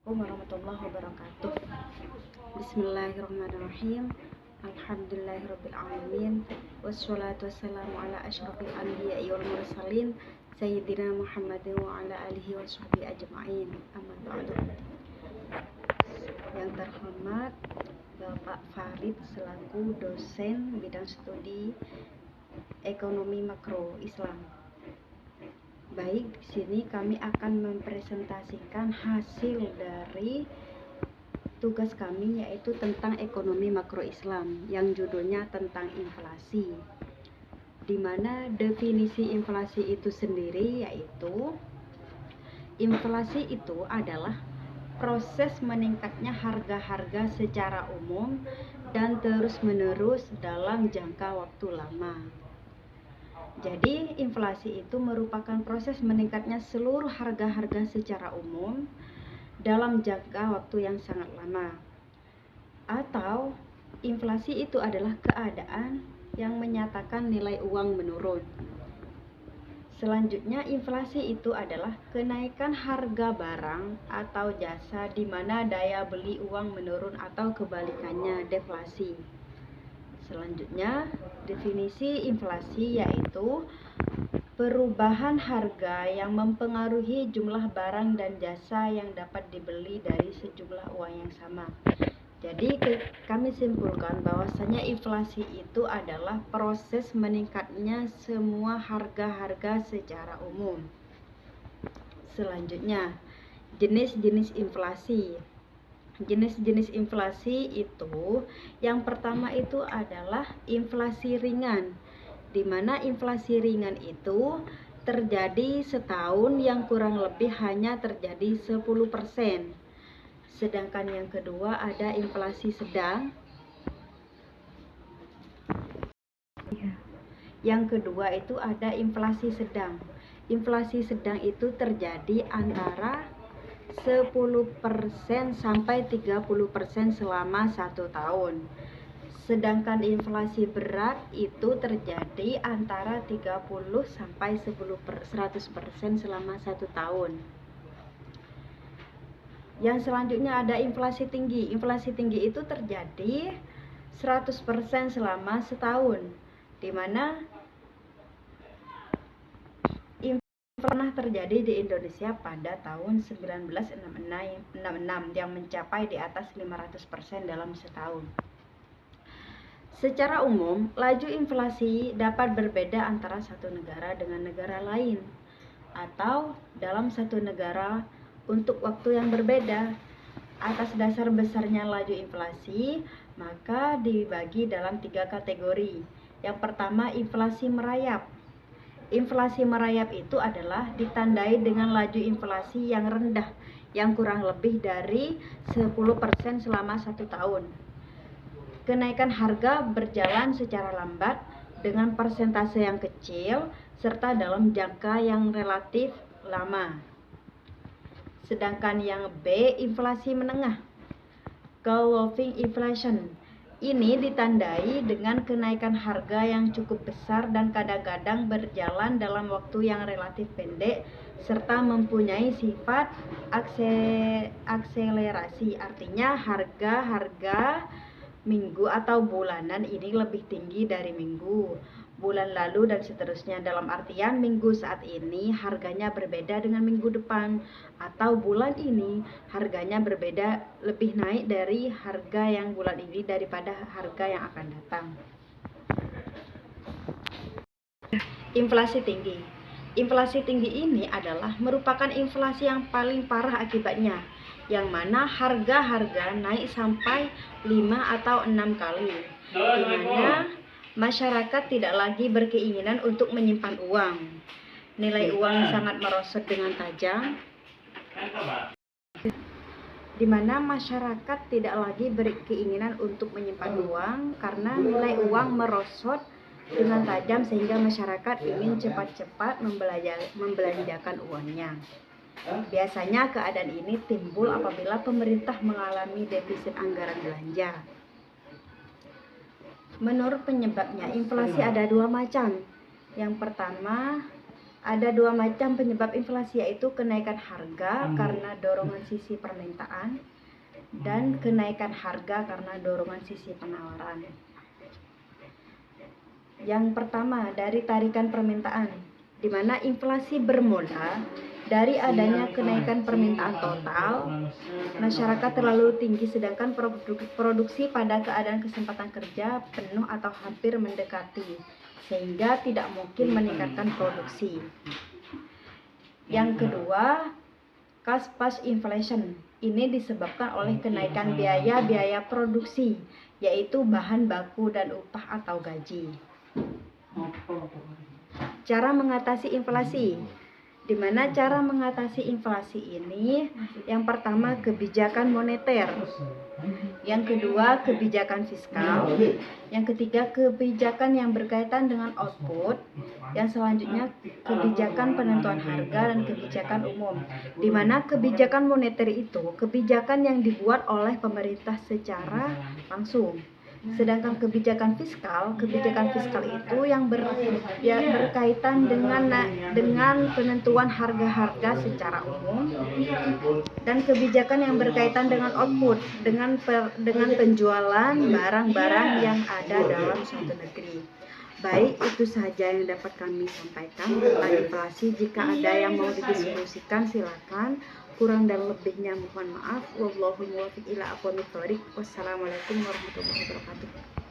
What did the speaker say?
Assalamualaikum warahmatullahi wabarakatuh. Bismillahirrahmanirrahim. Alhamdulillahirrabbilalamin. Wassalatu wassalamu ala asyrafil anbiya'i wal mursalin Sayyidina Muhammadin wa ala alihi wa sahbihi ajma'in. Amma ba'du. Yang terhormat Bapak Farid selaku dosen bidang studi ekonomi makro Islam. Baik, di sini kami akan mempresentasikan hasil dari tugas kami, yaitu tentang ekonomi makro Islam yang judulnya tentang inflasi. Di mana definisi inflasi itu sendiri yaitu inflasi itu adalah proses meningkatnya harga-harga secara umum dan terus-menerus dalam jangka waktu lama. Jadi, inflasi itu merupakan proses meningkatnya seluruh harga-harga secara umum dalam jangka waktu yang sangat lama. Atau, inflasi itu adalah keadaan yang menyatakan nilai uang menurun. Selanjutnya, inflasi itu adalah kenaikan harga barang atau jasa di mana daya beli uang menurun atau kebalikannya, deflasi. Selanjutnya, definisi inflasi yaitu perubahan harga yang mempengaruhi jumlah barang dan jasa yang dapat dibeli dari sejumlah uang yang sama. Jadi kami simpulkan bahwasanya inflasi itu adalah proses meningkatnya semua harga-harga secara umum. Selanjutnya, jenis-jenis inflasi. Jenis-jenis inflasi itu yang pertama itu adalah inflasi ringan, di mana inflasi ringan itu terjadi setahun yang kurang lebih hanya terjadi 10%. Sedangkan yang kedua ada inflasi sedang. Yang kedua itu ada inflasi sedang. Inflasi sedang itu terjadi antara 10% sampai 30% selama 1 tahun. Sedangkan inflasi berat itu terjadi antara 30 sampai 100% selama 1 tahun. Yang selanjutnya ada inflasi tinggi. Inflasi tinggi itu terjadi 100% selama setahun, di mana pernah terjadi di Indonesia pada tahun 1966 yang mencapai di atas 500% dalam setahun. Secara umum, laju inflasi dapat berbeda antara satu negara dengan negara lain atau dalam satu negara untuk waktu yang berbeda. Atas dasar besarnya laju inflasi, maka dibagi dalam 3 kategori. Yang pertama, inflasi merayap. Inflasi merayap itu adalah ditandai dengan laju inflasi yang rendah, yang kurang lebih dari 10% selama 1 tahun. Kenaikan harga berjalan secara lambat dengan persentase yang kecil serta dalam jangka yang relatif lama. Sedangkan yang B, inflasi menengah, growing inflation. Ini ditandai dengan kenaikan harga yang cukup besar dan kadang-kadang berjalan dalam waktu yang relatif pendek serta mempunyai sifat akselerasi. Artinya harga-harga minggu atau bulanan ini lebih tinggi dari minggu, bulan lalu dan seterusnya. Dalam artian minggu saat ini harganya berbeda dengan minggu depan, atau bulan ini harganya berbeda, lebih naik dari harga yang bulan ini daripada harga yang akan datang. Inflasi tinggi. Inflasi tinggi ini adalah merupakan inflasi yang paling parah akibatnya, yang mana harga-harga naik sampai 5 atau 6 kali, di mana masyarakat tidak lagi berkeinginan untuk menyimpan uang. Nilai uang sangat merosot dengan tajam, di mana masyarakat tidak lagi berkeinginan untuk menyimpan uang karena nilai uang merosot dengan tajam, sehingga masyarakat ingin cepat-cepat membelanjakan uangnya. Biasanya keadaan ini timbul apabila pemerintah mengalami defisit anggaran belanja. Menurut penyebabnya, inflasi ada 2 macam. Yang pertama Ada dua macam penyebab inflasi, yaitu kenaikan harga karena dorongan sisi permintaan dan kenaikan harga karena dorongan sisi penawaran. Yang pertama, dari tarikan permintaan, di mana inflasi bermula dari adanya kenaikan permintaan total, masyarakat terlalu tinggi sedangkan produksi pada keadaan kesempatan kerja penuh atau hampir mendekati, sehingga tidak mungkin meningkatkan produksi. Yang kedua, cost push inflation. Ini disebabkan oleh kenaikan biaya-biaya produksi, yaitu bahan baku dan upah atau gaji. Cara mengatasi inflasi, di mana cara mengatasi inflasi ini, yang pertama kebijakan moneter, yang kedua kebijakan fiskal, yang ketiga kebijakan yang berkaitan dengan output, yang selanjutnya kebijakan penentuan harga dan kebijakan umum. Di mana kebijakan moneter itu kebijakan yang dibuat oleh pemerintah secara langsung. Sedangkan kebijakan fiskal itu yang berkaitan dengan penentuan harga-harga secara umum, dan kebijakan yang berkaitan dengan output, dengan penjualan barang-barang yang ada dalam suatu negeri. Baik, itu saja yang dapat kami sampaikan tentang inflasi. Jika ada yang mau didiskusikan, silakan. Kurang dan lebihnya mohon maaf. Wallahul muwaffiq ila aqwamit thoriq. Wassalamualaikum warahmatullahi wabarakatuh.